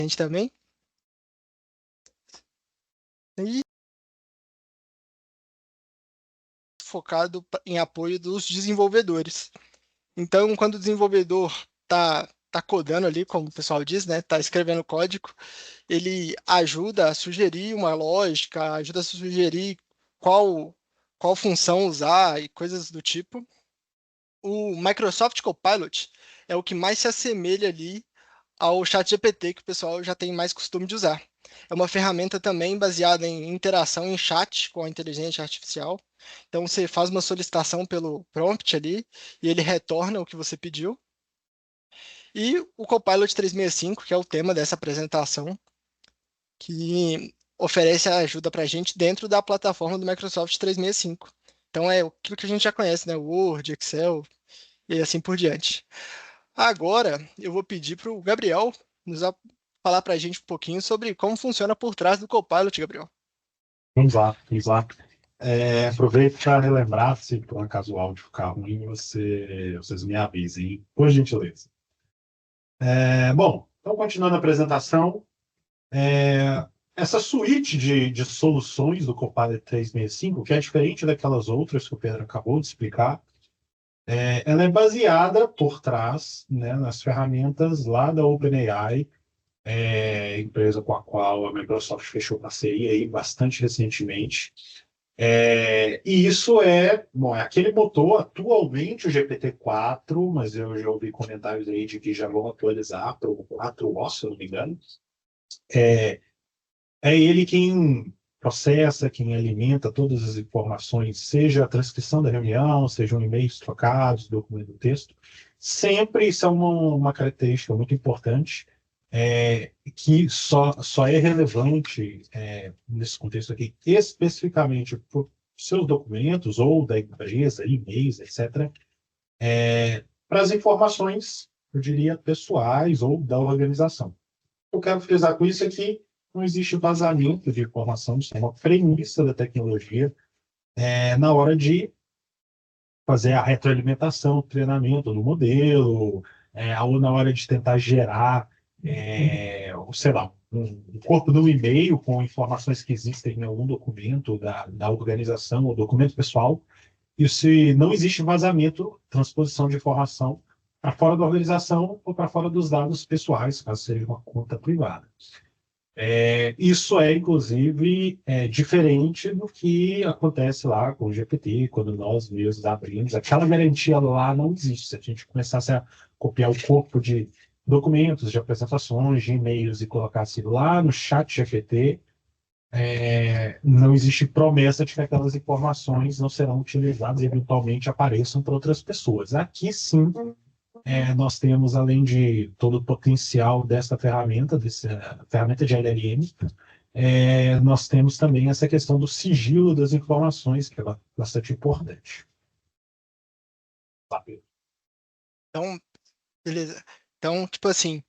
gente também. E focado em apoio dos desenvolvedores. Então, quando o desenvolvedor tá codando ali, como o pessoal diz, né, tá escrevendo código, ele ajuda a sugerir uma lógica, ajuda a sugerir qual função usar e coisas do tipo. O Microsoft Copilot é o que mais se assemelha ali ao ChatGPT, que o pessoal já tem mais costume de usar. É uma ferramenta também baseada em interação em chat com a inteligência artificial. Então, você faz uma solicitação pelo prompt ali e ele retorna o que você pediu. E o Copilot 365, que é o tema dessa apresentação, que oferece a ajuda para a gente dentro da plataforma do Microsoft 365. Então, é aquilo que a gente já conhece, né? Word, Excel e assim por diante. Agora, eu vou pedir para o Gabriel falar para a gente um pouquinho sobre como funciona por trás do Copilot, Gabriel. Vamos lá, vamos lá. Aproveito para relembrar, se por um acaso o áudio ficar ruim, vocês me avisem, por gentileza. Bom, então continuando a apresentação, essa suíte de soluções do Copilot 365, que é diferente daquelas outras que o Pedro acabou de explicar, ela é baseada por trás, né, nas ferramentas lá da OpenAI, empresa com a qual a Microsoft fechou parceria aí bastante recentemente. E isso bom, é aquele motor atualmente o GPT-4, mas eu já ouvi comentários aí de que já vão atualizar para o 4O, se eu não me engano. É ele quem processa, quem alimenta todas as informações, seja a transcrição da reunião, sejam e-mails trocados, documento do texto. Sempre isso é uma característica muito importante, que só é relevante nesse contexto aqui, especificamente para seus documentos ou da empresa, e-mails, etc., para as informações, eu diria, pessoais ou da organização. Eu quero frisar com isso aqui, não existe vazamento de informação, isso é uma premissa da tecnologia, na hora de fazer a retroalimentação, o treinamento do modelo, ou na hora de tentar gerar, sei lá, um corpo de um e-mail com informações que existem em algum documento da organização, ou documento pessoal, e se não existe vazamento, transposição de informação para fora da organização ou para fora dos dados pessoais, caso seja uma conta privada. Isso inclusive, diferente do que acontece lá com o GPT, quando nós mesmos abrimos. Aquela garantia lá não existe. Se a gente começasse a copiar o corpo de documentos, de apresentações, de e-mails e colocasse lá no chat GPT, não existe promessa de que aquelas informações não serão utilizadas e eventualmente apareçam para outras pessoas. Aqui sim, nós temos, além de todo o potencial dessa ferramenta, dessa ferramenta de LLM, nós temos também essa questão do sigilo das informações, que é bastante importante. Então, beleza. Então, tipo assim,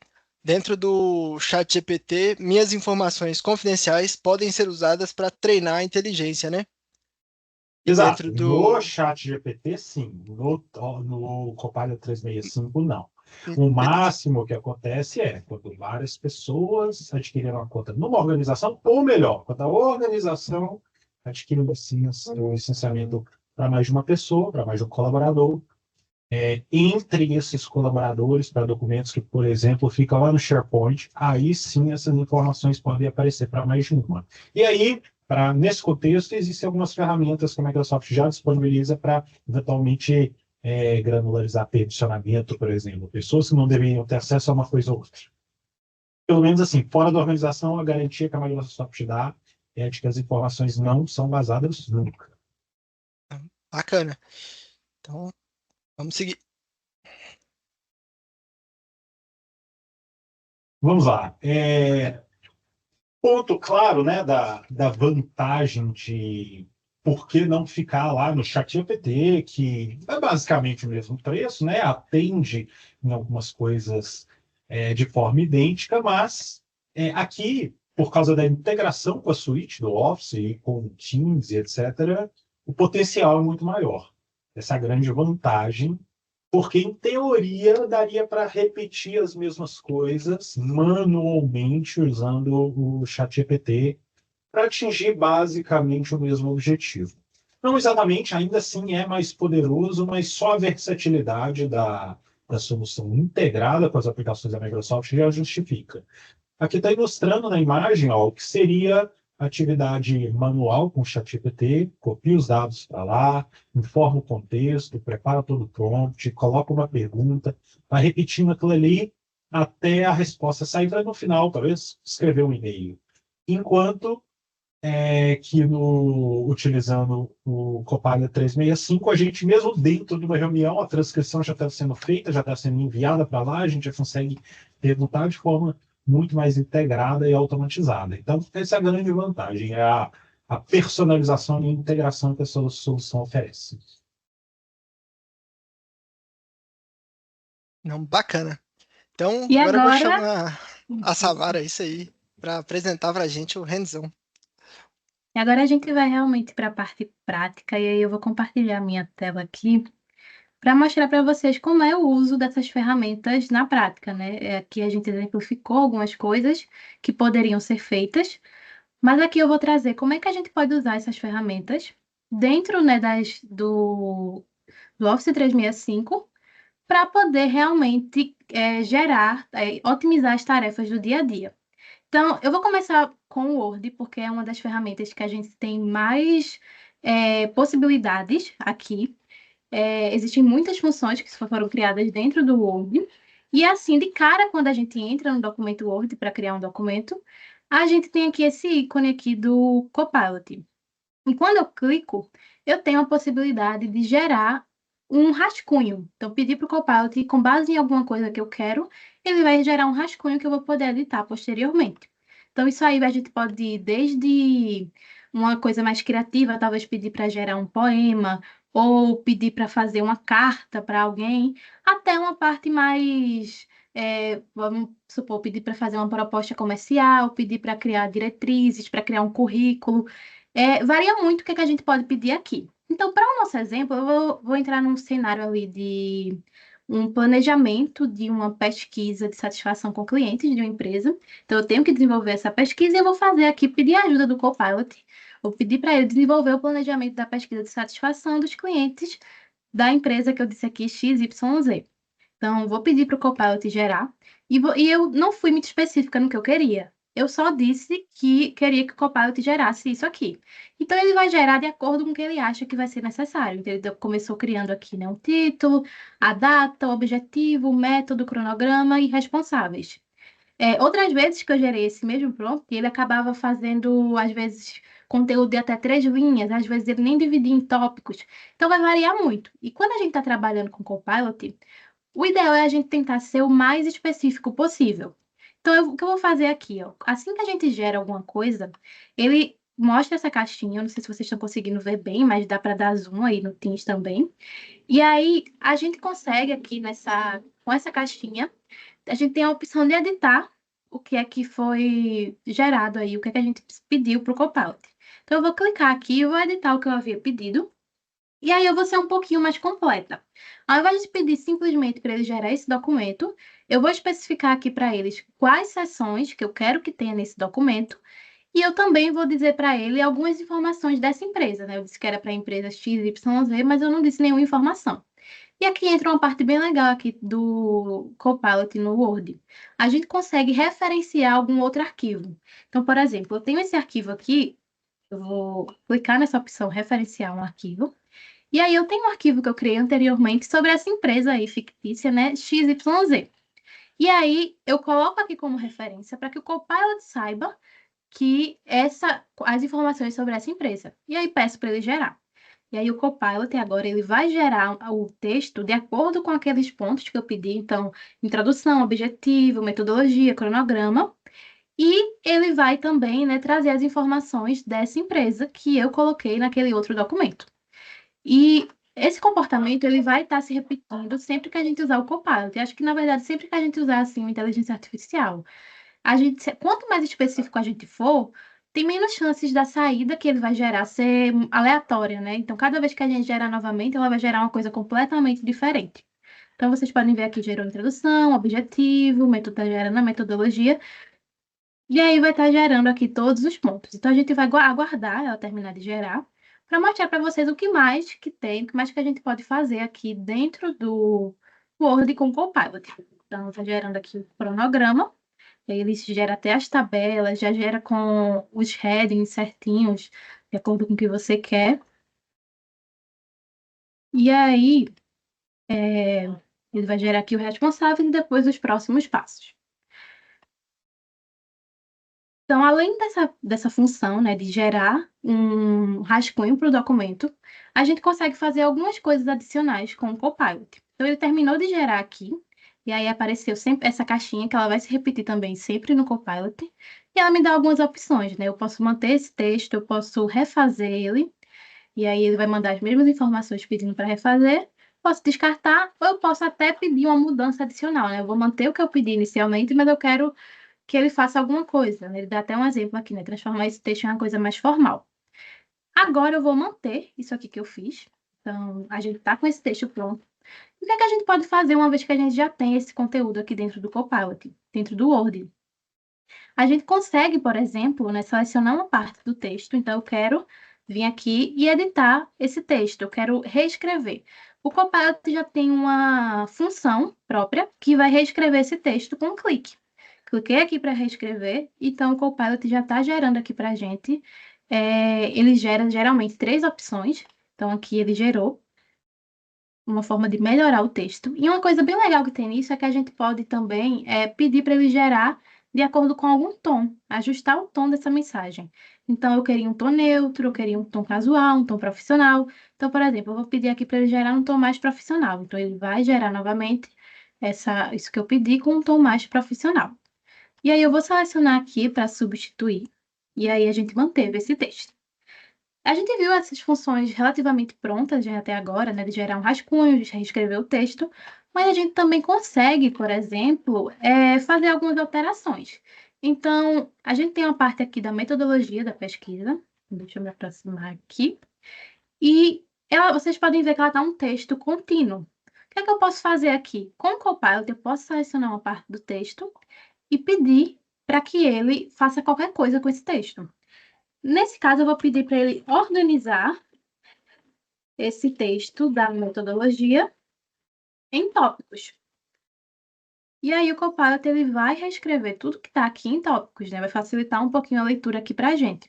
dentro do ChatGPT, minhas informações confidenciais podem ser usadas para treinar a inteligência, né? E Exato. dentro No do. chat GPT, sim. No Copilot 365, não. O máximo que acontece quando várias pessoas adquirem uma conta numa organização, ou melhor, quando a organização adquire o licenciamento para mais de uma pessoa, para mais de um colaborador, entre esses colaboradores para documentos que, por exemplo, ficam lá no SharePoint, aí sim essas informações podem aparecer para mais de uma. E aí, nesse contexto, existem algumas ferramentas que a Microsoft já disponibiliza para, eventualmente, granularizar permissionamento, por exemplo. Pessoas que não deveriam ter acesso a uma coisa ou outra. Pelo menos assim, fora da organização, a garantia que a Microsoft dá é de que as informações não são vazadas nunca. Bacana. Então, vamos seguir. Vamos lá. Ponto claro, né, da vantagem de por que não ficar lá no ChatGPT, que é basicamente o mesmo preço, né, atende em algumas coisas de forma idêntica, mas aqui, por causa da integração com a suíte do Office e com o Teams e etc., o potencial é muito maior. Essa é a grande vantagem Porque, em teoria, daria para repetir as mesmas coisas manualmente usando o ChatGPT para atingir basicamente o mesmo objetivo. Não exatamente, ainda assim é mais poderoso, mas só a versatilidade da solução integrada com as aplicações da Microsoft já justifica. Aqui está ilustrando na imagem ó, o que seria atividade manual com o ChatGPT, copia os dados para lá, informa o contexto, prepara todo o prompt, coloca uma pergunta, vai repetindo aquilo ali até a resposta sair para no final, talvez, escrever um e-mail. Enquanto que utilizando o Copilot 365, a gente, mesmo dentro de uma reunião, a transcrição já está sendo feita, já está sendo enviada para lá, a gente já consegue perguntar de forma muito mais integrada e automatizada. Então, essa é a grande vantagem, é a personalização e a integração que essa solução oferece. Não, bacana. Então, E agora eu vou agora, chamar a Savara, isso aí, para apresentar para a gente o hands-on. e agora a gente vai realmente para a parte prática, e aí eu vou compartilhar minha tela aqui para mostrar para vocês como é o uso dessas ferramentas na prática, né? Aqui a gente exemplificou algumas coisas que poderiam ser feitas, mas aqui eu vou trazer como é que a gente pode usar essas ferramentas dentro, né, do Office 365 para poder realmente gerar, otimizar as tarefas do dia a dia. Então, eu vou começar com o Word, porque é uma das ferramentas que a gente tem mais possibilidades aqui. Existem muitas funções que foram criadas dentro do Word. E assim, de cara, quando a gente entra no documento Word para criar um documento, a gente tem aqui esse ícone aqui do Copilot. E quando eu clico, eu tenho a possibilidade de gerar um rascunho. Então, pedir para o Copilot, com base em alguma coisa que eu quero, ele vai gerar um rascunho que eu vou poder editar posteriormente. Então, isso aí a gente pode ir desde uma coisa mais criativa, talvez pedir para gerar um poema, ou pedir para fazer uma carta para alguém, até uma parte mais, vamos supor, pedir para fazer uma proposta comercial, pedir para criar diretrizes, para criar um currículo. Varia muito o que a gente pode pedir aqui. Então, para o nosso exemplo, eu vou entrar num cenário ali de um planejamento de uma pesquisa de satisfação com clientes de uma empresa. Então, eu tenho que desenvolver essa pesquisa e eu vou fazer aqui, pedir a ajuda do Copilot. Vou pedir para ele desenvolver o planejamento da pesquisa de satisfação dos clientes da empresa que eu disse aqui, XYZ. Então, vou pedir para o Copilot gerar. E eu não fui muito específica no que eu queria. Eu só disse que queria que o Copilot gerasse isso aqui. Então, ele vai gerar de acordo com o que ele acha que vai ser necessário. Então, ele começou criando aqui, né, um título, a data, o objetivo, o método, o cronograma e responsáveis. Outras vezes que eu gerei esse mesmo prompt, ele acabava fazendo, às vezes, conteúdo de até 3 linhas, às vezes ele nem dividia em tópicos. Então, vai variar muito. E quando a gente está trabalhando com Copilot, o ideal é a gente tentar ser o mais específico possível. Então, o que eu vou fazer aqui, ó, assim que a gente gera alguma coisa, ele mostra essa caixinha, eu não sei se vocês estão conseguindo ver bem, mas dá para dar zoom aí no Teams também. E aí, a gente consegue aqui com essa caixinha, a gente tem a opção de editar o que é que foi gerado aí, o que é que a gente pediu para o Copilot. Então, eu vou clicar aqui e vou editar o que eu havia pedido. E aí eu vou ser um pouquinho mais completa. Ao invés de pedir simplesmente para ele gerar esse documento, eu vou especificar aqui para eles quais seções que eu quero que tenha nesse documento. E eu também vou dizer para ele algumas informações dessa empresa, né? Eu disse que era para a empresa XYZ, mas eu não disse nenhuma informação. E aqui entra uma parte bem legal aqui do Copilot no Word. A gente consegue referenciar algum outro arquivo. Então, por exemplo, eu tenho esse arquivo aqui, eu vou clicar nessa opção referenciar um arquivo. E aí eu tenho um arquivo que eu criei anteriormente sobre essa empresa aí fictícia, né, XYZ. E aí eu coloco aqui como referência para que o Copilot saiba que as informações sobre essa empresa. E aí peço para ele gerar. E aí o Copilot agora ele vai gerar o texto de acordo com aqueles pontos que eu pedi, então introdução, objetivo, metodologia, cronograma. E ele vai também, né, trazer as informações dessa empresa que eu coloquei naquele outro documento. E esse comportamento ele vai estar se repetindo sempre que a gente usar o Copilot. Eu acho que, na verdade, sempre que a gente usar assim, uma inteligência artificial, quanto mais específico a gente for, tem menos chances da saída que ele vai gerar ser aleatória, né? Então, cada vez que a gente gerar novamente, ela vai gerar uma coisa completamente diferente. Então, vocês podem ver aqui, gerou introdução, objetivo, está gerando a metodologia, e aí vai estar gerando aqui todos os pontos. Então, a gente vai aguardar ela terminar de gerar, para mostrar para vocês o que mais que tem, o que mais que a gente pode fazer aqui dentro do Word com o Copilot. Então, está gerando aqui o cronograma, e aí ele gera até as tabelas, já gera com os headings certinhos, de acordo com o que você quer. E aí, ele vai gerar aqui o responsável e depois os próximos passos. Então, além dessa função, né, de gerar um rascunho para o documento, a gente consegue fazer algumas coisas adicionais com o Copilot. Então, ele terminou de gerar aqui, e aí apareceu sempre essa caixinha, que ela vai se repetir também sempre no Copilot, e ela me dá algumas opções, né? Eu posso manter esse texto, eu posso refazer ele, e aí ele vai mandar as mesmas informações pedindo para refazer, posso descartar, ou eu posso até pedir uma mudança adicional, né? Eu vou manter o que eu pedi inicialmente, mas eu quero que ele faça alguma coisa, né? Ele dá até um exemplo aqui, né? Transformar esse texto em uma coisa mais formal. Agora eu vou manter isso aqui que eu fiz. Então, a gente tá com esse texto pronto. O que é que a gente pode fazer uma vez que a gente já tem esse conteúdo aqui dentro do Copilot, dentro do Word? A gente consegue, por exemplo, né, selecionar uma parte do texto. Então, eu quero vir aqui e editar esse texto. Eu quero reescrever. O Copilot já tem uma função própria que vai reescrever esse texto com um clique. Cliquei aqui para reescrever, então o Copilot já está gerando aqui para a gente. Ele gera geralmente 3 opções. Então, aqui ele gerou uma forma de melhorar o texto. E uma coisa bem legal que tem nisso é que a gente pode também pedir para ele gerar de acordo com algum tom, ajustar o tom dessa mensagem. Então, eu queria um tom neutro, eu queria um tom casual, um tom profissional. Então, por exemplo, eu vou pedir aqui para ele gerar um tom mais profissional. Então, ele vai gerar novamente isso que eu pedi com um tom mais profissional. E aí, eu vou selecionar aqui para substituir. E aí, a gente manteve esse texto. A gente viu essas funções relativamente prontas já até agora, né, de gerar um rascunho, de reescrever o texto, mas a gente também consegue, por exemplo, fazer algumas alterações. Então, a gente tem uma parte aqui da metodologia da pesquisa, deixa eu me aproximar aqui, e vocês podem ver que ela está um texto contínuo. O que é que eu posso fazer aqui? Com o Copilot, eu posso selecionar uma parte do texto e pedir para que ele faça qualquer coisa com esse texto. Nesse caso, eu vou pedir para ele organizar esse texto da metodologia em tópicos. E aí, o Copilot ele vai reescrever tudo que está aqui em tópicos, né? Vai facilitar um pouquinho a leitura aqui para a gente.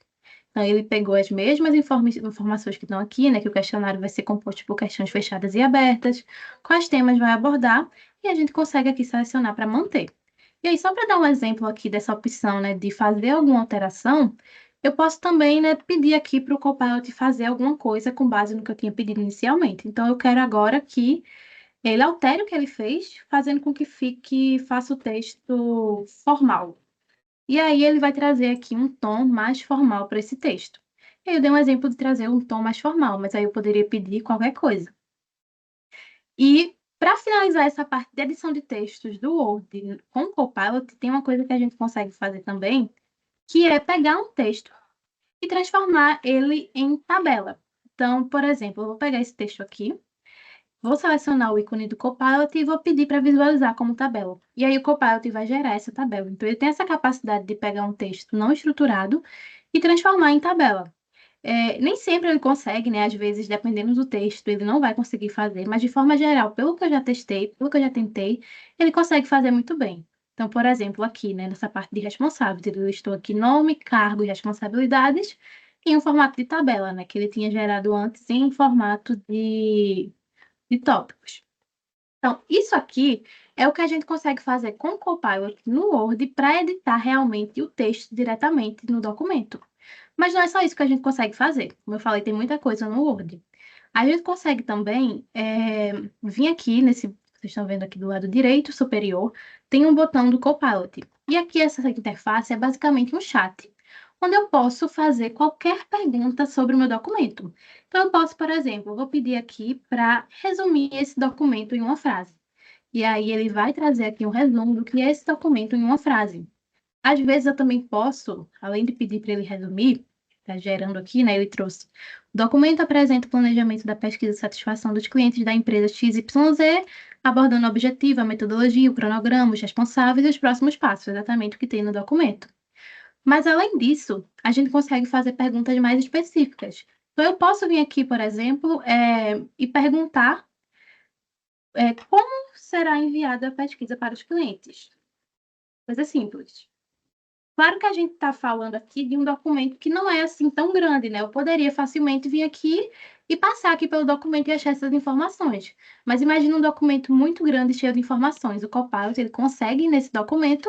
Então, ele pegou as mesmas informações que estão aqui, né? Que o questionário vai ser composto por questões fechadas e abertas, quais temas vai abordar, e a gente consegue aqui selecionar para manter. E aí, só para dar um exemplo aqui dessa opção, né, de fazer alguma alteração, eu posso também, né, pedir aqui para o Copilot fazer alguma coisa com base no que eu tinha pedido inicialmente. Então, eu quero agora que ele altere o que ele fez, fazendo com que faça o texto formal. E aí, ele vai trazer aqui um tom mais formal para esse texto. Eu dei um exemplo de trazer um tom mais formal, mas aí eu poderia pedir qualquer coisa. E para finalizar essa parte de edição de textos do Word com o Copilot, tem uma coisa que a gente consegue fazer também, que é pegar um texto e transformar ele em tabela. Então, por exemplo, eu vou pegar esse texto aqui, vou selecionar o ícone do Copilot e vou pedir para visualizar como tabela. E aí o Copilot vai gerar essa tabela. Então, ele tem essa capacidade de pegar um texto não estruturado e transformar em tabela. Nem sempre ele consegue, né? Às vezes, dependendo do texto, ele não vai conseguir fazer, mas de forma geral, pelo que eu já testei, pelo que eu já tentei, ele consegue fazer muito bem. Então, por exemplo, aqui, né, nessa parte de responsáveis, ele listou aqui nome, cargo e responsabilidades em um formato de tabela, né, que ele tinha gerado antes em formato de tópicos. Então, isso aqui é o que a gente consegue fazer com o Copilot no Word para editar realmente o texto diretamente no documento. Mas não é só isso que a gente consegue fazer. Como eu falei, tem muita coisa no Word. A gente consegue também vir aqui vocês estão vendo aqui do lado direito superior, tem um botão do Copilot. E aqui essa interface é basicamente um chat, onde eu posso fazer qualquer pergunta sobre o meu documento. Então, eu posso, por exemplo, vou pedir aqui para resumir esse documento em uma frase. E aí ele vai trazer aqui um resumo do que é esse documento em uma frase. Às vezes eu também posso, além de pedir para ele resumir, está gerando aqui, né? Ele trouxe. O documento apresenta o planejamento da pesquisa de satisfação dos clientes da empresa XYZ abordando o objetivo, a metodologia, o cronograma, os responsáveis e os próximos passos, exatamente o que tem no documento. Mas, além disso, a gente consegue fazer perguntas mais específicas. Então, eu posso vir aqui, por exemplo, e perguntar como será enviada a pesquisa para os clientes. Coisa simples. Claro que a gente está falando aqui de um documento que não é assim tão grande, né? Eu poderia facilmente vir aqui e passar aqui pelo documento e achar essas informações. Mas imagina um documento muito grande, cheio de informações. O Copilot, ele consegue ir nesse documento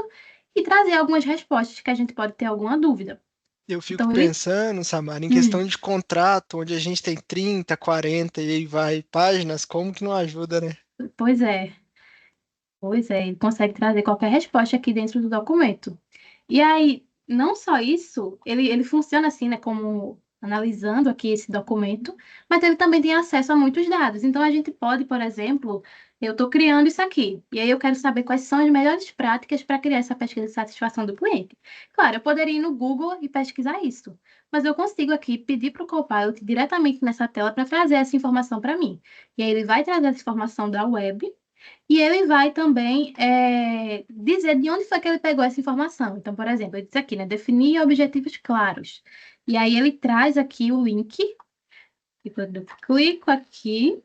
e trazer algumas respostas que a gente pode ter alguma dúvida. Eu fico Então, ele... pensando, Samara, em Hum, questão de contrato, onde a gente tem 30, 40 e aí vai páginas, como que não ajuda, né? pois é. Pois é, ele consegue trazer qualquer resposta aqui dentro do documento. E aí, não só isso, ele funciona assim, né, como analisando aqui esse documento, mas ele também tem acesso a muitos dados. Então, a gente pode, por exemplo, eu estou criando isso aqui, e aí eu quero saber quais são as melhores práticas para criar essa pesquisa de satisfação do cliente. Claro, eu poderia ir no Google e pesquisar isso, mas eu consigo aqui pedir para o Copilot diretamente nessa tela para trazer essa informação para mim. E aí ele vai trazer essa informação da web, e ele vai também dizer de onde foi que ele pegou essa informação. Então, por exemplo, ele diz aqui, né? Definir objetivos claros. E aí ele traz aqui o link. E quando eu clico aqui,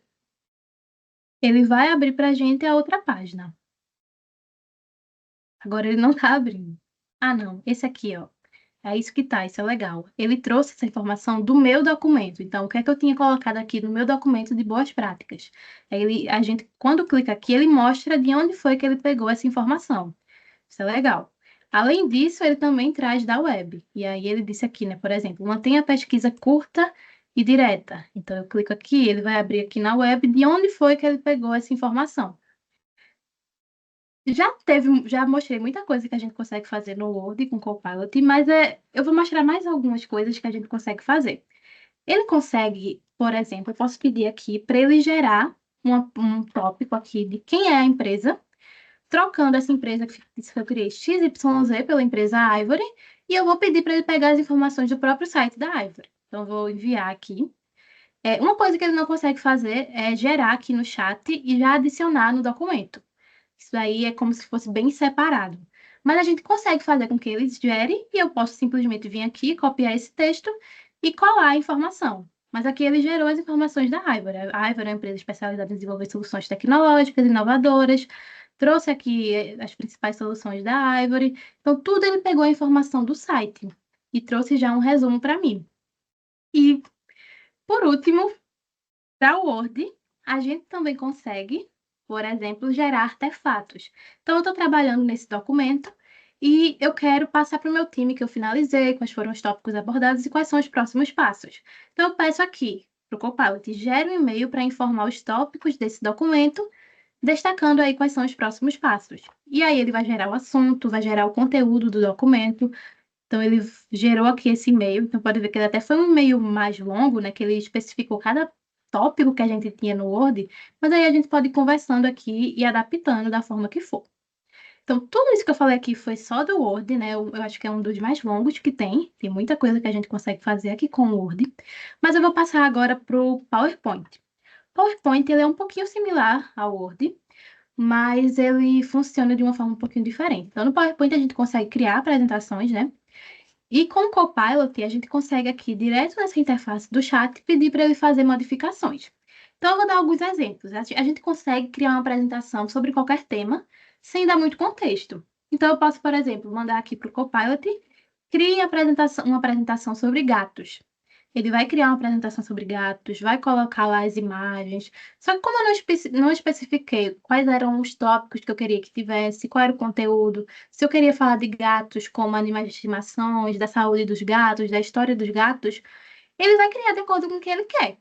ele vai abrir para a gente a outra página. Agora ele não está abrindo. Ah, não. Esse aqui, ó. É isso que tá, isso é legal. Ele trouxe essa informação do meu documento. Então, o que é que eu tinha colocado aqui no meu documento de boas práticas? A gente, quando clica aqui, ele mostra de onde foi que ele pegou essa informação. Isso é legal. Além disso, ele também traz da web. E aí ele disse aqui, né, por exemplo, mantenha a pesquisa curta e direta. Então, eu clico aqui, ele vai abrir aqui na web de onde foi que ele pegou essa informação. Já mostrei muita coisa que a gente consegue fazer no Word com o Copilot, mas eu vou mostrar mais algumas coisas que a gente consegue fazer. Ele consegue, por exemplo, eu posso pedir aqui para ele gerar um tópico aqui de quem é a empresa, trocando essa empresa que eu criei XYZ pela empresa Ivory, e eu vou pedir para ele pegar as informações do próprio site da Ivory. Então, eu vou enviar aqui. Uma coisa que ele não consegue fazer é gerar aqui no chat e já adicionar no documento. Isso aí é como se fosse bem separado. Mas a gente consegue fazer com que eles gerem e eu posso simplesmente vir aqui, copiar esse texto e colar a informação. Mas aqui ele gerou as informações da Ivory. A Ivory é uma empresa especializada em desenvolver soluções tecnológicas, inovadoras. Trouxe aqui as principais soluções da Ivory. Então, tudo ele pegou a informação do site e trouxe já um resumo para mim. E, por último, para o Word, a gente também consegue, por exemplo, gerar artefatos. Então, eu estou trabalhando nesse documento e eu quero passar para o meu time que eu finalizei, quais foram os tópicos abordados e quais são os próximos passos. Então, eu peço aqui para o Copilot, gere um e-mail para informar os tópicos desse documento, destacando aí quais são os próximos passos. E aí ele vai gerar o assunto, vai gerar o conteúdo do documento. Então, ele gerou aqui esse e-mail. Então, pode ver que ele até foi um e-mail mais longo, né? Que ele especificou cada tópico que a gente tinha no Word, mas aí a gente pode ir conversando aqui e adaptando da forma que for. Então, tudo isso que eu falei aqui foi só do Word, né? Eu acho que é um dos mais longos que tem. Tem muita coisa que a gente consegue fazer aqui com o Word. Mas eu vou passar agora para o PowerPoint. O PowerPoint, ele é um pouquinho similar ao Word, mas ele funciona de uma forma um pouquinho diferente. Então, no PowerPoint, a gente consegue criar apresentações, né? E com o Copilot, a gente consegue aqui, direto nessa interface do chat, pedir para ele fazer modificações. Então, eu vou dar alguns exemplos. A gente consegue criar uma apresentação sobre qualquer tema, sem dar muito contexto. Então, eu posso, por exemplo, mandar aqui para o Copilot, crie uma apresentação sobre gatos. Ele vai criar uma apresentação sobre gatos, vai colocar lá as imagens. Só que como eu não especifiquei quais eram os tópicos que eu queria que tivesse, qual era o conteúdo, se eu queria falar de gatos como animais de estimação, da saúde dos gatos, da história dos gatos, ele vai criar de acordo com o que ele quer,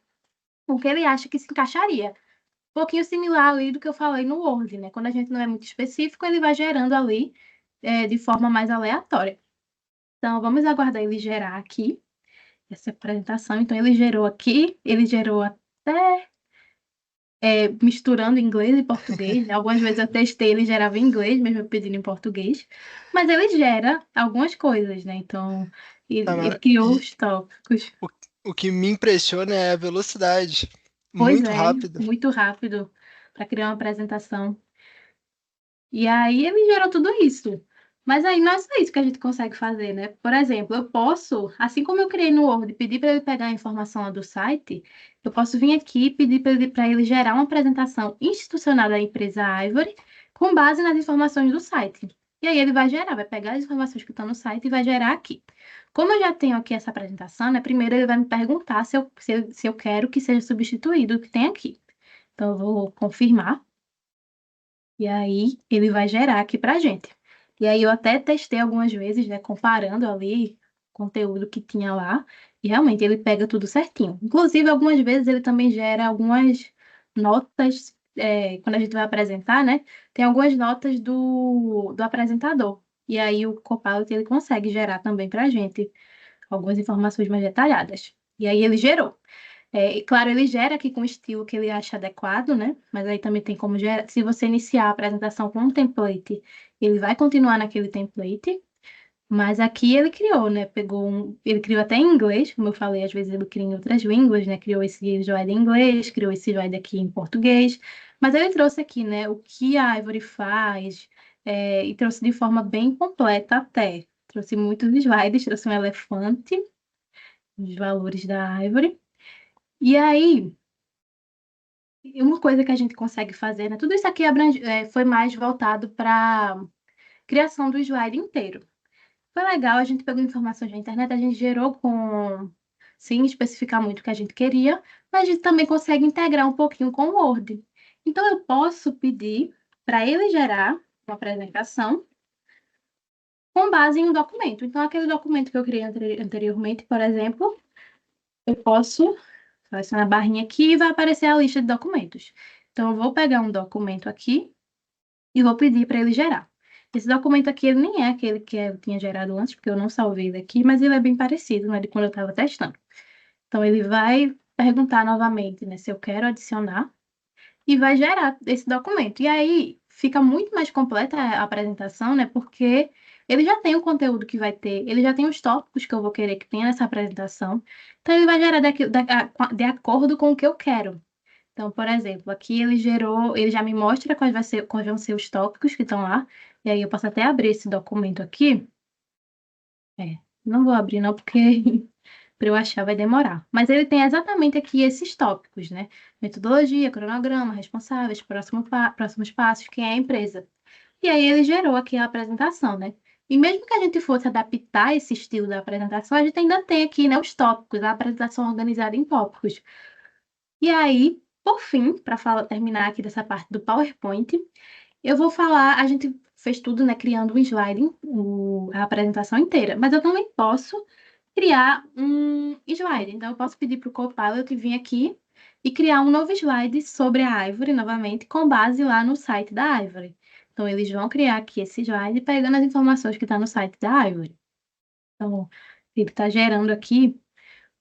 com o que ele acha que se encaixaria. Um pouquinho similar ali do que eu falei no Word, né? Quando a gente não é muito específico, ele vai gerando ali de forma mais aleatória. Então, vamos aguardar ele gerar aqui essa apresentação. Então, ele gerou aqui, ele gerou até misturando inglês e português, né? Algumas vezes eu testei, ele gerava em inglês, mesmo eu pedindo em português. Mas ele gera algumas coisas, né? Então, ele Tamara, criou e os tópicos. o que me impressiona é a velocidade. Pois Muito é, rápido. muito rápido. para criar uma apresentação. E aí ele gerou tudo isso. Mas aí não é só isso que a gente consegue fazer, né? Por exemplo, eu posso, assim como eu criei no Word, pedir para ele pegar a informação lá do site, eu posso vir aqui e pedir para ele gerar uma apresentação institucional da empresa Ivory com base nas informações do site. E aí ele vai gerar, vai pegar as informações que estão no site e vai gerar aqui. Como eu já tenho aqui essa apresentação, né? Primeiro ele vai me perguntar se eu quero que seja substituído o que tem aqui. Então eu vou confirmar. E aí ele vai gerar aqui para a gente. E aí eu até testei algumas vezes, né, comparando ali o conteúdo que tinha lá, e realmente ele pega tudo certinho. Inclusive, algumas vezes ele também gera algumas notas, quando a gente vai apresentar, né, tem algumas notas do apresentador. E aí o Copilot ele consegue gerar também para a gente algumas informações mais detalhadas. E aí ele gerou. E claro, ele gera aqui com o estilo que ele acha adequado, né? Mas aí também tem como gerar. Se você iniciar a apresentação com um template, ele vai continuar naquele template. Mas aqui ele criou, né? Ele criou até em inglês, como eu falei, às vezes ele cria em outras línguas, né? Criou esse slide em inglês, criou esse slide aqui em português. Mas ele trouxe aqui, né? O que a Ivory faz, e trouxe de forma bem completa até. Trouxe muitos slides, trouxe um elefante, os valores da Ivory. E aí, uma coisa que a gente consegue fazer, né? Tudo isso aqui foi mais voltado para criação do slide inteiro. Foi legal, a gente pegou informações da internet, a gente gerou sem especificar muito o que a gente queria, mas a gente também consegue integrar um pouquinho com o Word. Então, eu posso pedir para ele gerar uma apresentação com base em um documento. Então, aquele documento que eu criei anteriormente, por exemplo, eu posso selecionar a barrinha aqui e vai aparecer a lista de documentos. Então, eu vou pegar um documento aqui e vou pedir para ele gerar. Esse documento aqui, ele nem é aquele que eu tinha gerado antes, porque eu não salvei ele aqui, mas ele é bem parecido, né, de quando eu estava testando. Então, ele vai perguntar novamente, né, se eu quero adicionar e vai gerar esse documento. E aí, fica muito mais completa a apresentação, né, porque ele já tem o conteúdo que vai ter, ele já tem os tópicos que eu vou querer que tenha nessa apresentação. Então, ele vai gerar de acordo com o que eu quero. Então, por exemplo, aqui ele já me mostra quais vão ser os tópicos que estão lá. E aí eu posso até abrir esse documento aqui. Não vou abrir não, porque para eu achar vai demorar. Mas ele tem exatamente aqui esses tópicos, né? Metodologia, cronograma, responsáveis, próximos passos, quem é a empresa. E aí ele gerou aqui a apresentação, né? E mesmo que a gente fosse adaptar esse estilo da apresentação, a gente ainda tem aqui, né, os tópicos, a apresentação organizada em tópicos. E aí, por fim, para terminar aqui dessa parte do PowerPoint, eu vou falar, a gente fez tudo, né, criando um slide, a apresentação inteira, mas eu também posso criar um slide. Então, eu posso pedir para o Copilot vir aqui e criar um novo slide sobre a Ivory, novamente, com base lá no site da Ivory. Então, eles vão criar aqui esse slide pegando as informações que estão no site da Ivory. Então, ele está gerando aqui.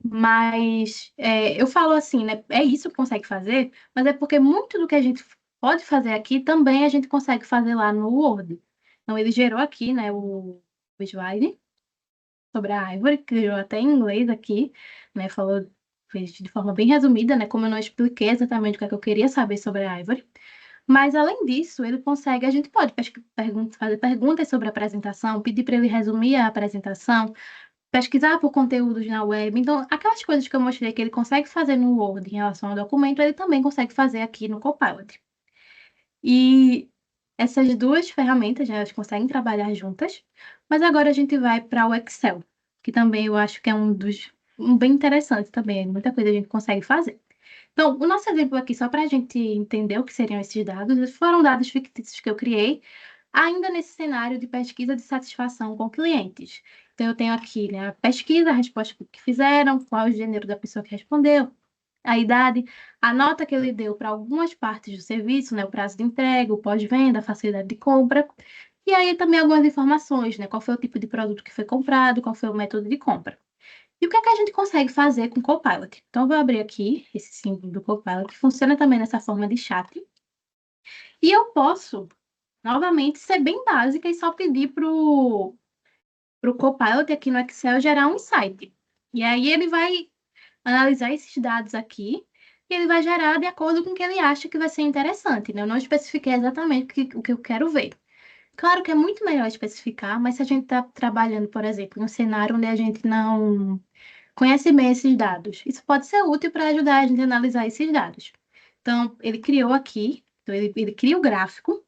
Mas eu falo assim, né? É isso que consegue fazer, mas é porque muito do que a gente pode fazer aqui também a gente consegue fazer lá no Word. Então, ele gerou aqui, né, o slide sobre a Ivory, criou até em inglês aqui, né? Fez de forma bem resumida, né? Como eu não expliquei exatamente o que é que eu queria saber sobre a Ivory. Mas, além disso, ele consegue, a gente pode fazer perguntas sobre a apresentação, pedir para ele resumir a apresentação, pesquisar por conteúdos na web. Então, aquelas coisas que eu mostrei que ele consegue fazer no Word em relação ao documento, ele também consegue fazer aqui no Copilot. E essas duas ferramentas, né, elas conseguem trabalhar juntas, mas agora a gente vai para o Excel, que também eu acho que é um bem interessante também, muita coisa a gente consegue fazer. Então, o nosso exemplo aqui, só para a gente entender o que seriam esses dados, foram dados fictícios que eu criei, ainda nesse cenário de pesquisa de satisfação com clientes. Então, eu tenho aqui, né, a pesquisa, a resposta que fizeram, qual o gênero da pessoa que respondeu, a idade, a nota que ele deu para algumas partes do serviço, né, o prazo de entrega, o pós-venda, a facilidade de compra, e aí também algumas informações, né, qual foi o tipo de produto que foi comprado, qual foi o método de compra. E o que é que a gente consegue fazer com o Copilot? Então, eu vou abrir aqui esse símbolo do Copilot, que funciona também nessa forma de chat. E eu posso, novamente, ser bem básica e só pedir para o Copilot aqui no Excel gerar um insight. E aí ele vai analisar esses dados aqui e ele vai gerar de acordo com o que ele acha que vai ser interessante, né? Eu não especifiquei exatamente o que eu quero ver. Claro que é muito melhor especificar, mas se a gente está trabalhando, por exemplo, em um cenário onde a gente não conhece bem esses dados, isso pode ser útil para ajudar a gente a analisar esses dados. Então, ele criou aqui, então ele cria o gráfico,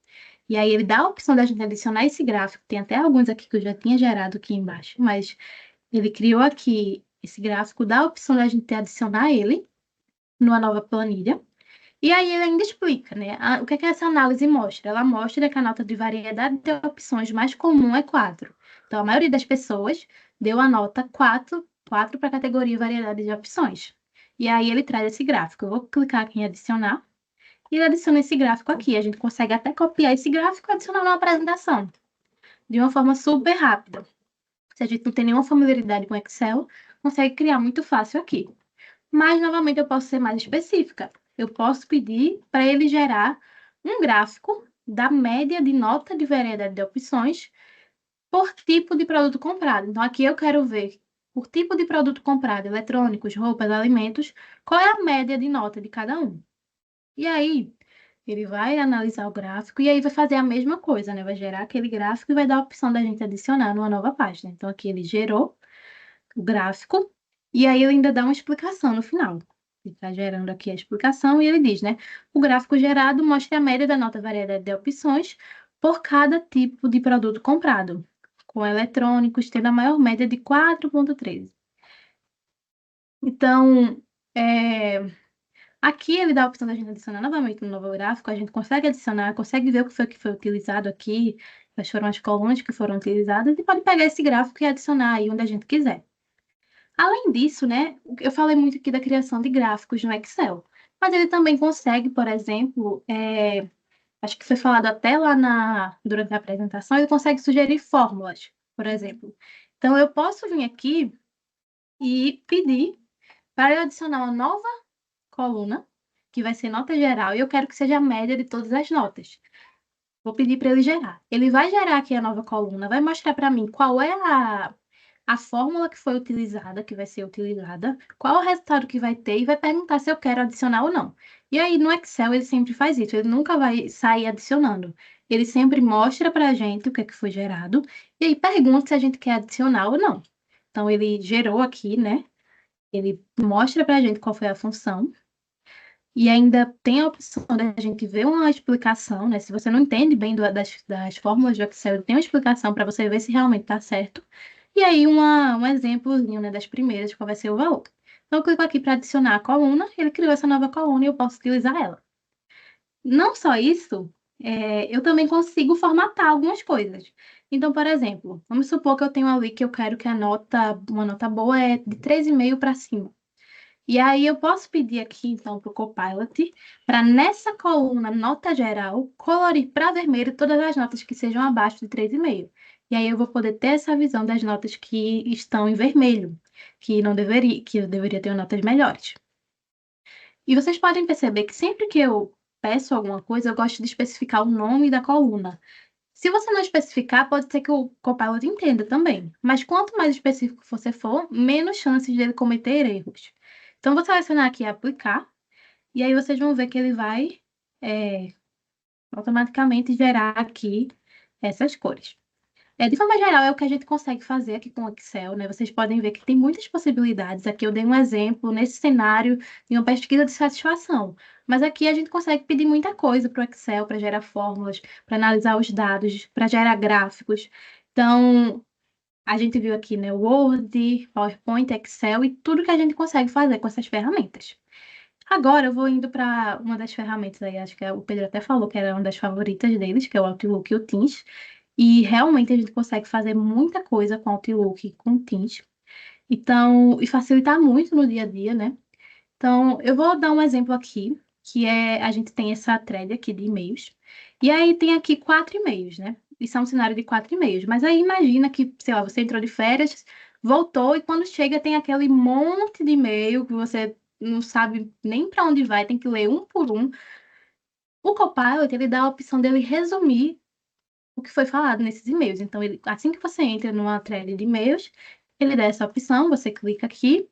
e aí ele dá a opção da gente adicionar esse gráfico. Tem até alguns aqui que eu já tinha gerado aqui embaixo, mas ele criou aqui esse gráfico, dá a opção da gente adicionar ele numa nova planilha. E aí ele ainda explica, né? O que é que essa análise mostra? Ela mostra que a nota de variedade de opções mais comum é 4. Então, a maioria das pessoas deu a nota 4 para a categoria variedade de opções. E aí ele traz esse gráfico. Eu vou clicar aqui em adicionar e ele adiciona esse gráfico aqui. A gente consegue até copiar esse gráfico e adicionar numa apresentação de uma forma super rápida. Se a gente não tem nenhuma familiaridade com Excel, consegue criar muito fácil aqui. Mas, novamente, eu posso ser mais específica. Eu posso pedir para ele gerar um gráfico da média de nota de variedade de opções por tipo de produto comprado. Então, aqui eu quero ver, por tipo de produto comprado, eletrônicos, roupas, alimentos, qual é a média de nota de cada um. E aí, ele vai analisar o gráfico e aí vai fazer a mesma coisa, né? Vai gerar aquele gráfico e vai dar a opção da gente adicionar numa nova página. Então, aqui ele gerou o gráfico, e aí ele ainda dá uma explicação no final. Ele está gerando aqui a explicação e ele diz, né? O gráfico gerado mostra a média da nota variedade de opções por cada tipo de produto comprado, com eletrônicos tendo a maior média de 4,13. Então, aqui ele dá a opção da gente adicionar novamente no novo gráfico, a gente consegue adicionar, consegue ver o que foi utilizado aqui, quais foram as colunas que foram utilizadas, e pode pegar esse gráfico e adicionar aí onde a gente quiser. Além disso, né, eu falei muito aqui da criação de gráficos no Excel, mas ele também consegue, por exemplo, acho que foi falado até lá durante a apresentação, ele consegue sugerir fórmulas, por exemplo. Então, eu posso vir aqui e pedir para eu adicionar uma nova coluna, que vai ser nota geral, e eu quero que seja a média de todas as notas. Vou pedir para ele gerar. Ele vai gerar aqui a nova coluna, vai mostrar para mim qual é a fórmula que foi utilizada, que vai ser utilizada, qual o resultado que vai ter e vai perguntar se eu quero adicionar ou não. E aí no Excel ele sempre faz isso, ele nunca vai sair adicionando. Ele sempre mostra para a gente o que é que foi gerado e aí pergunta se a gente quer adicionar ou não. Então ele gerou aqui, né? Ele mostra para a gente qual foi a função. E ainda tem a opção da gente ver uma explicação, né? Se você não entende bem das fórmulas do Excel, tem uma explicação para você ver se realmente está certo. E aí, um exemplozinho, né, das primeiras, qual vai ser o valor. Então, eu clico aqui para adicionar a coluna, ele criou essa nova coluna e eu posso utilizar ela. Não só isso, eu também consigo formatar algumas coisas. Então, por exemplo, vamos supor que eu tenho ali que eu quero que uma nota boa é de 3,5 para cima. E aí eu posso pedir aqui, então, para o Copilot, para nessa coluna nota geral, colorir para vermelho todas as notas que sejam abaixo de 3,5. E aí eu vou poder ter essa visão das notas que estão em vermelho, que eu deveria ter notas melhores. E vocês podem perceber que sempre que eu peço alguma coisa, eu gosto de especificar o nome da coluna. Se você não especificar, pode ser que o Copilot entenda também. Mas quanto mais específico você for, menos chances dele cometer erros. Então, vou selecionar aqui aplicar, e aí vocês vão ver que ele vai automaticamente gerar aqui essas cores. De forma geral, é o que a gente consegue fazer aqui com o Excel, né? Vocês podem ver que tem muitas possibilidades. Aqui eu dei um exemplo nesse cenário de uma pesquisa de satisfação. Mas aqui a gente consegue pedir muita coisa para o Excel, para gerar fórmulas, para analisar os dados, para gerar gráficos. Então, a gente viu aqui, né, Word, PowerPoint, Excel e tudo que a gente consegue fazer com essas ferramentas. Agora eu vou indo para uma das ferramentas aí, acho que o Pedro até falou que era uma das favoritas deles, que é o Outlook e o Teams. E realmente a gente consegue fazer muita coisa com o Outlook e com o Teams. Então, e facilitar muito no dia a dia, né? Então, eu vou dar um exemplo aqui, que é, a gente tem essa thread aqui de e-mails. E aí tem aqui 4 e-mails, né? Isso é um cenário de 4 e-mails. Mas aí imagina que, sei lá, você entrou de férias, voltou e quando chega tem aquele monte de e-mail que você não sabe nem para onde vai, tem que ler um por um. O Copilot, ele dá a opção dele resumir o que foi falado nesses e-mails. Então, assim que você entra numa thread de e-mails, ele dá essa opção, você clica aqui,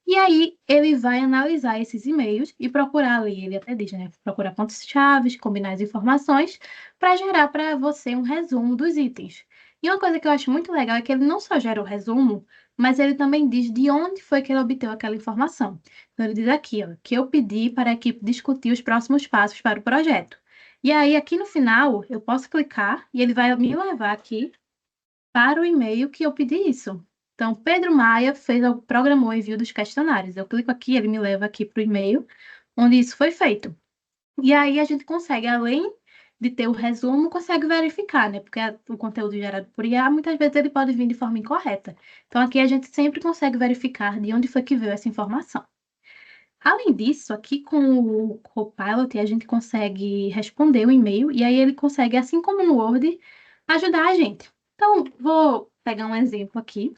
E aí ele vai analisar esses e-mails e procurar ali, ele até diz, né? Procurar pontos-chave, combinar as informações para gerar para você um resumo dos itens. E uma coisa que eu acho muito legal é que ele não só gera o resumo, mas ele também diz de onde foi que ele obteve aquela informação. Então ele diz aqui, ó, que eu pedi para a equipe discutir os próximos passos para o projeto. E aí aqui no final eu posso clicar e ele vai me levar aqui para o e-mail que eu pedi isso. Então, Pedro Maia programou o envio dos questionários. Eu clico aqui, ele me leva aqui para o e-mail onde isso foi feito. E aí a gente consegue, além de ter o resumo, consegue verificar, né? Porque o conteúdo gerado por IA, muitas vezes ele pode vir de forma incorreta. Então, aqui a gente sempre consegue verificar de onde foi que veio essa informação. Além disso, aqui com o Copilot, a gente consegue responder o e-mail e aí ele consegue, assim como no Word, ajudar a gente. Então, vou pegar um exemplo aqui,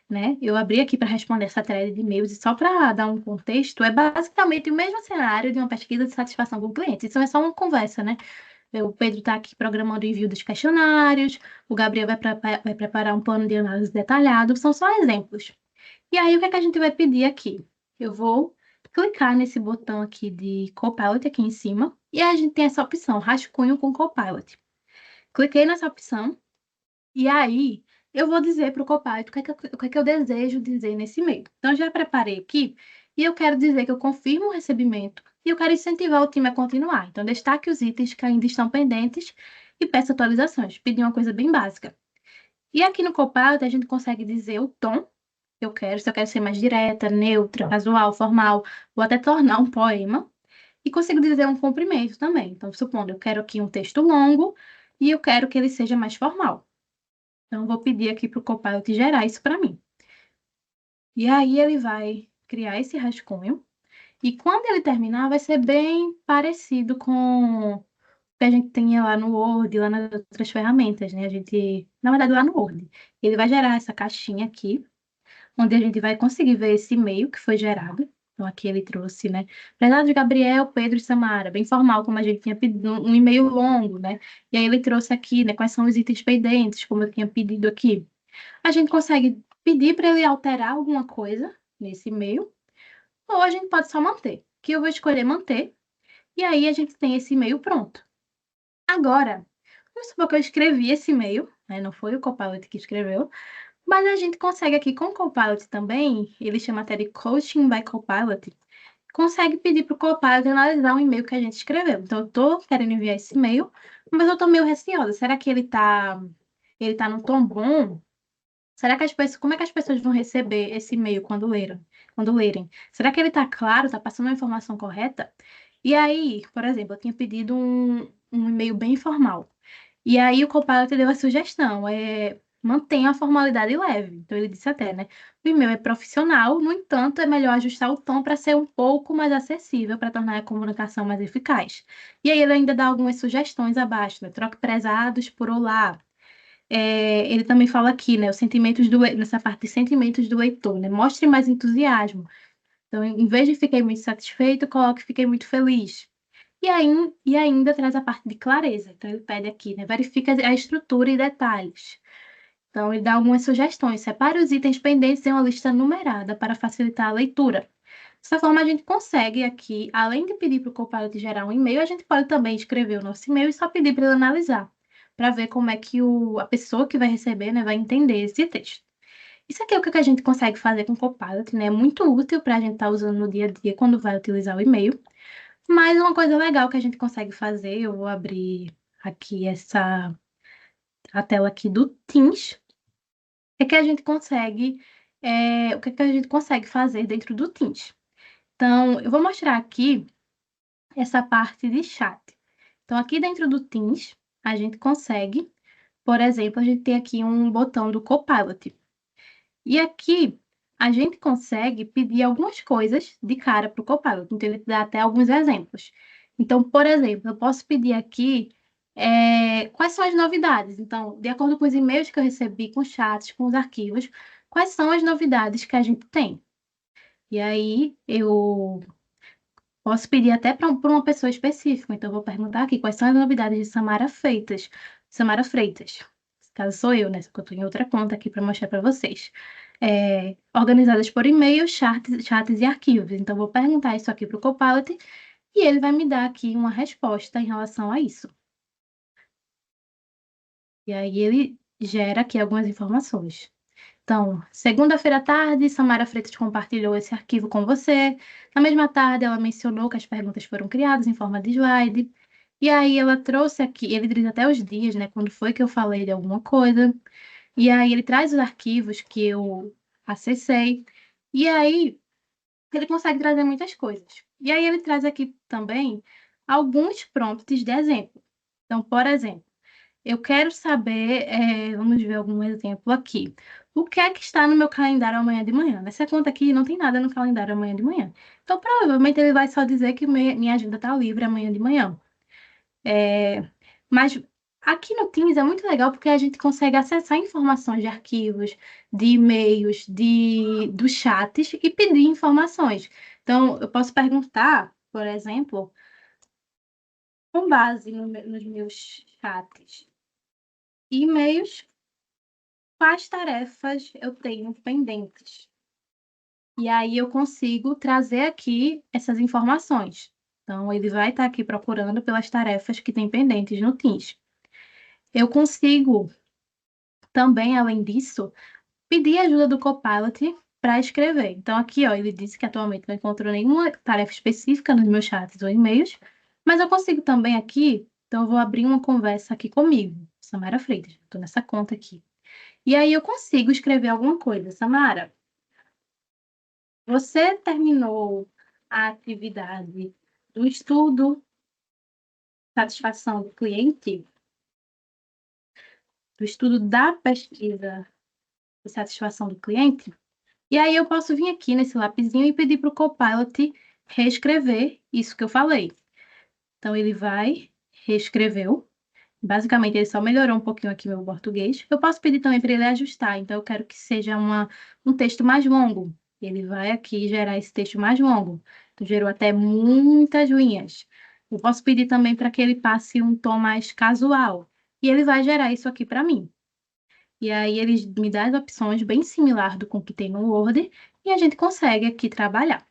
né? Eu abri aqui para responder essa thread de e-mails e só para dar um contexto, é basicamente o mesmo cenário de uma pesquisa de satisfação com o cliente. Isso é só uma conversa, né? O Pedro está aqui programando o envio dos questionários, o Gabriel vai preparar um plano de análise detalhado, são só exemplos. E aí, o que é que a gente vai pedir aqui? Eu vou clicar nesse botão aqui de Copilot aqui em cima, e a gente tem essa opção, rascunho com Copilot. Cliquei nessa opção, e aí eu vou dizer para o Copilot o que é que eu desejo dizer nesse e-mail. Então, já preparei aqui, e eu quero dizer que eu confirmo o recebimento, e eu quero incentivar o time a continuar. Então, destaque os itens que ainda estão pendentes e peça atualizações. Pedir uma coisa bem básica. E aqui no Copilot, a gente consegue dizer o tom eu quero, se eu quero ser mais direta, neutra, casual, formal, ou até tornar um poema, e consigo dizer um comprimento também. Então, supondo, eu quero aqui um texto longo e eu quero que ele seja mais formal. Então, eu vou pedir aqui para o Copilot gerar isso para mim. E aí ele vai criar esse rascunho, e quando ele terminar, vai ser bem parecido com o que a gente tinha lá no Word, lá nas outras ferramentas, né? Na verdade, lá no Word. Ele vai gerar essa caixinha aqui, onde a gente vai conseguir ver esse e-mail que foi gerado. Então, aqui ele trouxe, né? Prezado Gabriel, Pedro e Samara, bem formal, como a gente tinha pedido, um e-mail longo, né? E aí ele trouxe aqui, né? Quais são os itens pendentes, como eu tinha pedido aqui. A gente consegue pedir para ele alterar alguma coisa nesse e-mail, ou a gente pode só manter. Que eu vou escolher manter, e aí a gente tem esse e-mail pronto. Agora, vamos supor que eu escrevi esse e-mail, né? Não foi o Copilot que escreveu, mas a gente consegue aqui com o Copilot também, ele chama até de Coaching by Copilot, consegue pedir para o Copilot analisar um e-mail que a gente escreveu. Então, eu estou querendo enviar esse e-mail, mas eu estou meio receosa. Será que ele tá num tom bom? Será que como é que as pessoas vão receber esse e-mail quando lerem? Será que ele está claro, está passando a informação correta? E aí, por exemplo, eu tinha pedido um e-mail bem informal. E aí o Copilot deu a sugestão, mantenha a formalidade leve. Então ele disse até, né? O e-mail é profissional, no entanto, é melhor ajustar o tom para ser um pouco mais acessível, para tornar a comunicação mais eficaz. E aí ele ainda dá algumas sugestões abaixo, né? Troque prezados por olá. Ele também fala aqui, né? Os sentimentos nessa parte de sentimentos do leitor, né? Mostre mais entusiasmo. Então, em vez de fiquei muito satisfeito, coloque fiquei muito feliz. E ainda traz a parte de clareza. Então, ele pede aqui, né? Verifica a estrutura e detalhes. Então, ele dá algumas sugestões. Separe os itens pendentes em uma lista numerada para facilitar a leitura. Dessa forma, a gente consegue aqui, além de pedir para o Copilot gerar um e-mail, a gente pode também escrever o nosso e-mail e só pedir para ele analisar, para ver como é que a pessoa que vai receber, né, vai entender esse texto. Isso aqui é o que a gente consegue fazer com o Copilot, né? É muito útil para a gente estar usando no dia a dia quando vai utilizar o e-mail. Mas uma coisa legal que a gente consegue fazer, eu vou abrir aqui a tela aqui do Teams, é que a gente consegue, o que a gente consegue fazer dentro do Teams. Então, eu vou mostrar aqui essa parte de chat. Então, aqui dentro do Teams, a gente consegue, por exemplo, a gente tem aqui um botão do Copilot. E aqui a gente consegue pedir algumas coisas de cara para o Copilot. Então, ele dá até alguns exemplos. Então, por exemplo, eu posso pedir aqui quais são as novidades. Então, de acordo com os e-mails que eu recebi, com chats, com os arquivos, quais são as novidades que a gente tem. E aí, eu posso pedir até para uma pessoa específica. Então, eu vou perguntar aqui quais são as novidades de Samara Freitas. Samara Freitas. Nesse caso, sou eu, né? Só que eu estou em outra conta aqui para mostrar para vocês. organizadas por e-mail, chats e arquivos. Então, vou perguntar isso aqui para o Copilot e ele vai me dar aqui uma resposta em relação a isso. E aí ele gera aqui algumas informações. Então, segunda-feira à tarde, Samara Freitas compartilhou esse arquivo com você. Na mesma tarde, ela mencionou que as perguntas foram criadas em forma de slide. E aí ela trouxe aqui, ele diz até os dias, né? Quando foi que eu falei de alguma coisa. E aí ele traz os arquivos que eu acessei. E aí ele consegue trazer muitas coisas. E aí ele traz aqui também alguns prompts de exemplo. Então, por exemplo, eu quero saber, vamos ver algum exemplo aqui. O que é que está no meu calendário amanhã de manhã? Nessa conta aqui não tem nada no calendário amanhã de manhã. Então, provavelmente ele vai só dizer que minha agenda está livre amanhã de manhã. Mas aqui no Teams é muito legal porque a gente consegue acessar informações de arquivos, de e-mails, dos chats e pedir informações. Então, eu posso perguntar, por exemplo, com base nos meus chats e e-mails, quais tarefas eu tenho pendentes. E aí eu consigo trazer aqui essas informações. Então, ele vai estar aqui procurando pelas tarefas que tem pendentes no Teams. Eu consigo também, além disso, pedir ajuda do Copilot para escrever. Então, aqui, ó, ele disse que atualmente não encontrou nenhuma tarefa específica nos meus chats ou e-mails, mas eu consigo também aqui, então eu vou abrir uma conversa aqui comigo, Samara Freitas, estou nessa conta aqui. E aí eu consigo escrever alguma coisa. Samara, você terminou a atividade do estudo satisfação do cliente, do estudo da pesquisa de satisfação do cliente? E aí eu posso vir aqui nesse lapisinho e pedir para o Copilot reescrever isso que eu falei. Então, ele vai, reescreveu. Basicamente, ele só melhorou um pouquinho aqui meu português. Eu posso pedir também para ele ajustar. Então, eu quero que seja um texto mais longo. Ele vai aqui gerar esse texto mais longo. Então, gerou até muitas linhas. Eu posso pedir também para que ele passe um tom mais casual. E ele vai gerar isso aqui para mim. E aí ele me dá as opções bem similar do com que tem no Word e a gente consegue aqui trabalhar.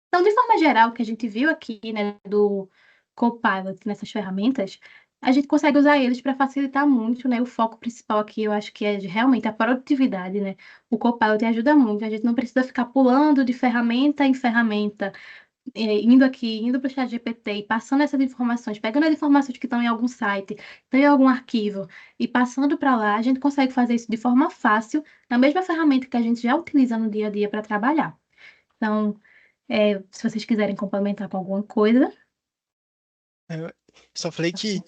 Então, de forma geral, o que a gente viu aqui, né, do Copilot nessas ferramentas, a gente consegue usar eles para facilitar muito, né? O foco principal aqui, eu acho que é realmente a produtividade, né? O Copilot ajuda muito, a gente não precisa ficar pulando de ferramenta em ferramenta, indo aqui, indo para o ChatGPT e passando essas informações, pegando as informações que estão em algum site, estão em algum arquivo e passando para lá, a gente consegue fazer isso de forma fácil, na mesma ferramenta que a gente já utiliza no dia a dia para trabalhar. Então, se vocês quiserem complementar com alguma coisa. Eu só falei que,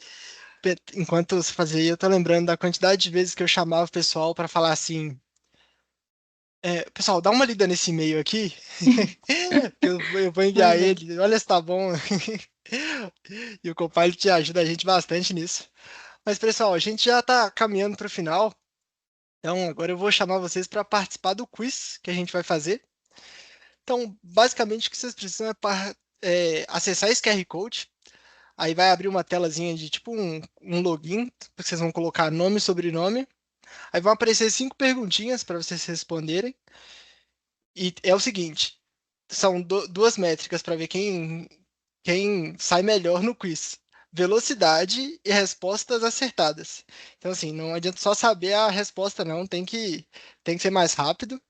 enquanto você fazia, eu tô lembrando da quantidade de vezes que eu chamava o pessoal para falar assim: pessoal, dá uma lida nesse e-mail aqui, que eu vou enviar Pois é. ele, olha se tá bom. E o Copilot ajuda a gente bastante nisso. Mas, pessoal, a gente já está caminhando para o final. Então, agora eu vou chamar vocês para participar do quiz que a gente vai fazer. Então, basicamente, o que vocês precisam acessar esse QR Code. Aí vai abrir uma telazinha de tipo um login, que vocês vão colocar nome e sobrenome. Aí vão aparecer 5 perguntinhas para vocês responderem. E é o seguinte: são duas métricas para ver quem sai melhor no quiz. Velocidade e respostas acertadas. Então, assim, não adianta só saber a resposta, não. Tem que ser mais rápido.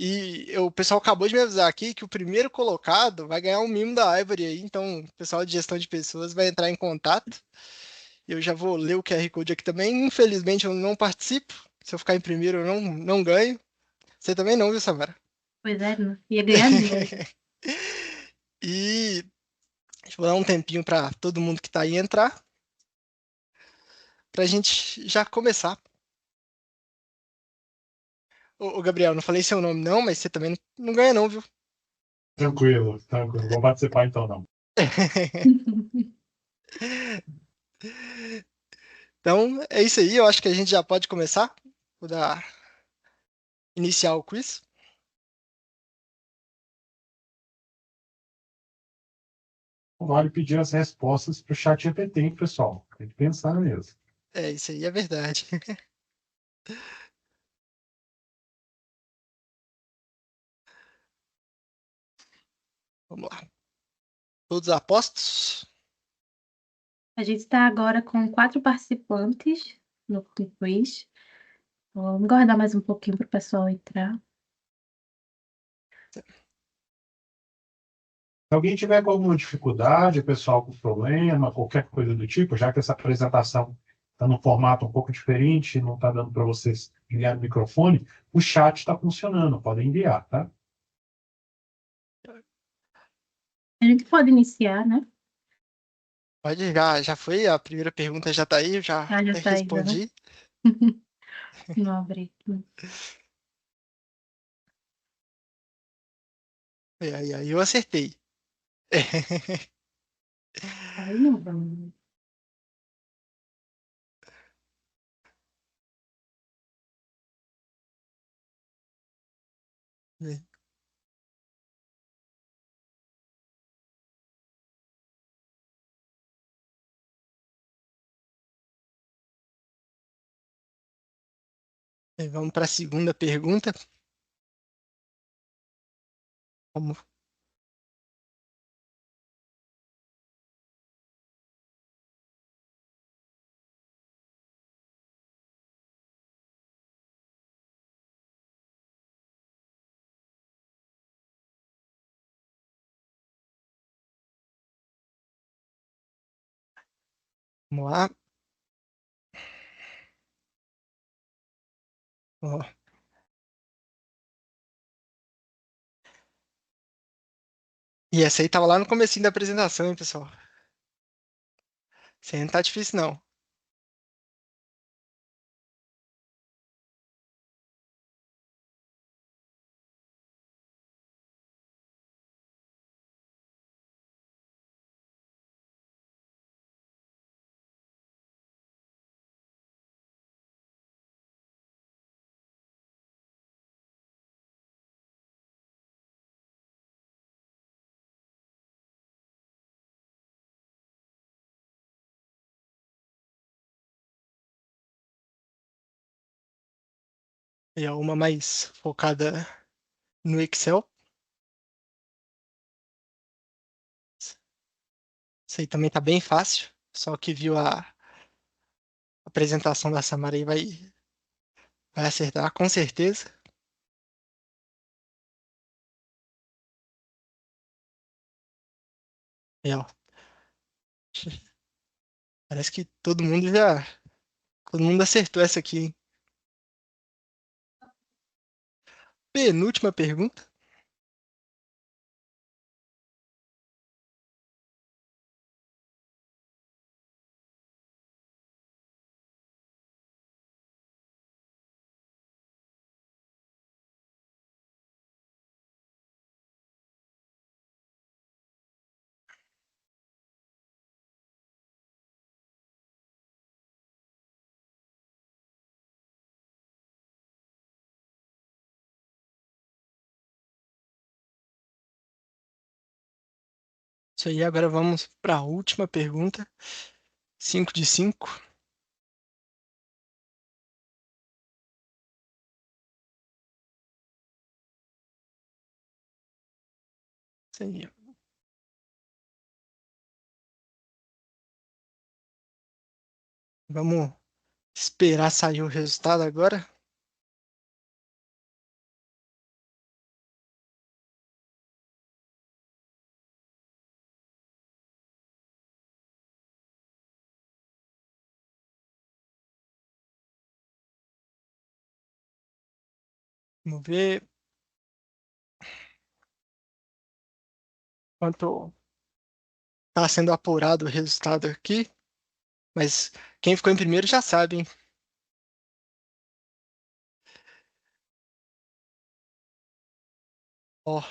E o pessoal acabou de me avisar aqui que o primeiro colocado vai ganhar um mimo da Ivory aí. Então, o pessoal de gestão de pessoas vai entrar em contato. Eu já vou ler o QR Code aqui também. Infelizmente, eu não participo. Se eu ficar em primeiro, eu não ganho. Você também não, viu, Samara? Pois é, não ia ganhar dinheiro. E vou dar um tempinho para todo mundo que está aí entrar, para a gente já começar. Ô, Gabriel, não falei seu nome não, mas você também não ganha não, viu? Tranquilo, tranquilo. Vou participar então, não. Então, é isso aí. Eu acho que a gente já pode começar. Vou iniciar o quiz. Vale pedir as respostas para o chat GPT, hein, pessoal? Tem que pensar mesmo. É, isso aí é verdade. Vamos lá. Todos apostos? A gente está agora com 4 participantes no quiz. Vamos guardar mais um pouquinho para o pessoal entrar. Se alguém tiver com alguma dificuldade, pessoal com problema, qualquer coisa do tipo, já que essa apresentação está num formato um pouco diferente, não está dando para vocês ligar o microfone, o chat está funcionando, podem enviar, tá? A gente pode iniciar, né? Pode, já foi, a primeira pergunta já tá aí, eu já Ah, já até saí, já, né? respondi. Não abri aqui. Aí eu acertei. Aí não vamos. Vamos para a segunda pergunta. Vamos. Vamos lá. Ó. E essa aí tava lá no comecinho da apresentação, hein, pessoal? Isso aí não tá difícil, não. E é uma mais focada no Excel. Isso aí também tá bem fácil. Só que viu a apresentação da Samara aí vai acertar, com certeza. E, ó, parece que todo mundo acertou essa aqui, hein? Penúltima pergunta. Isso aí, agora vamos para a última pergunta. 5 de 5. Isso aí. Vamos esperar sair o resultado agora. Vamos ver quanto está sendo apurado o resultado aqui. Mas quem ficou em primeiro já sabe, hein? Ó,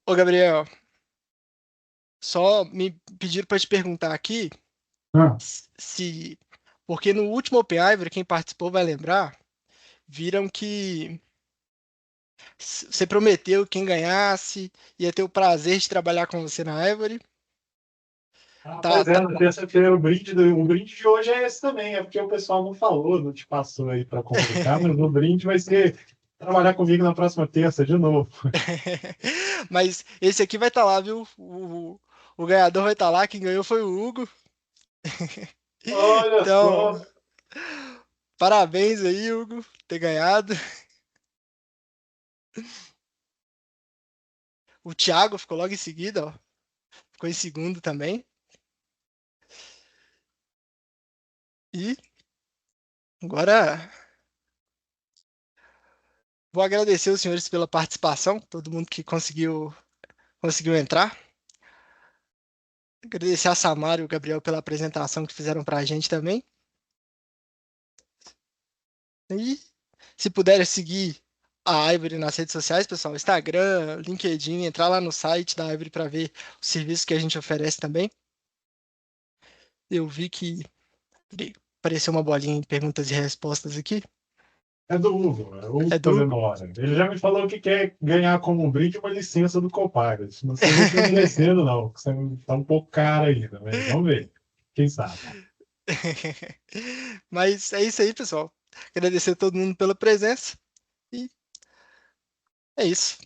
ô Gabriel, só me pediram para te perguntar aqui Ah, se. Porque no último Open Ivory, quem participou vai lembrar, viram que você prometeu que quem ganhasse ia ter o prazer de trabalhar com você na Ivory. Tá, pois é, tá, na terça-feira o brinde de hoje é esse também, é porque o pessoal não falou, não te passou aí para comunicar, mas o brinde vai ser trabalhar comigo na próxima terça de novo. Mas esse aqui vai estar lá, viu? O ganhador vai estar lá. Quem ganhou foi o Hugo. Olha Então, só. parabéns aí, Hugo, por ter ganhado. O Thiago ficou logo em seguida, ó. Ficou em segundo também. E agora vou agradecer os senhores pela participação, todo mundo que conseguiu entrar. Agradecer a Samara e o Gabriel pela apresentação que fizeram para a gente também. E se puderem seguir a Ivory nas redes sociais, pessoal, Instagram, LinkedIn, entrar lá no site da Ivory para ver os serviços que a gente oferece também. Eu vi que apareceu uma bolinha em perguntas e respostas aqui. É do Hugo, é o Hugo É que tá do dando Hugo. hora. Ele já me falou que quer ganhar como um brinde uma licença do Copilot. Você não está merecendo, não. Você tá um pouco caro ainda, mas vamos ver. Quem sabe? Mas é isso aí, pessoal. Agradecer a todo mundo pela presença e é isso.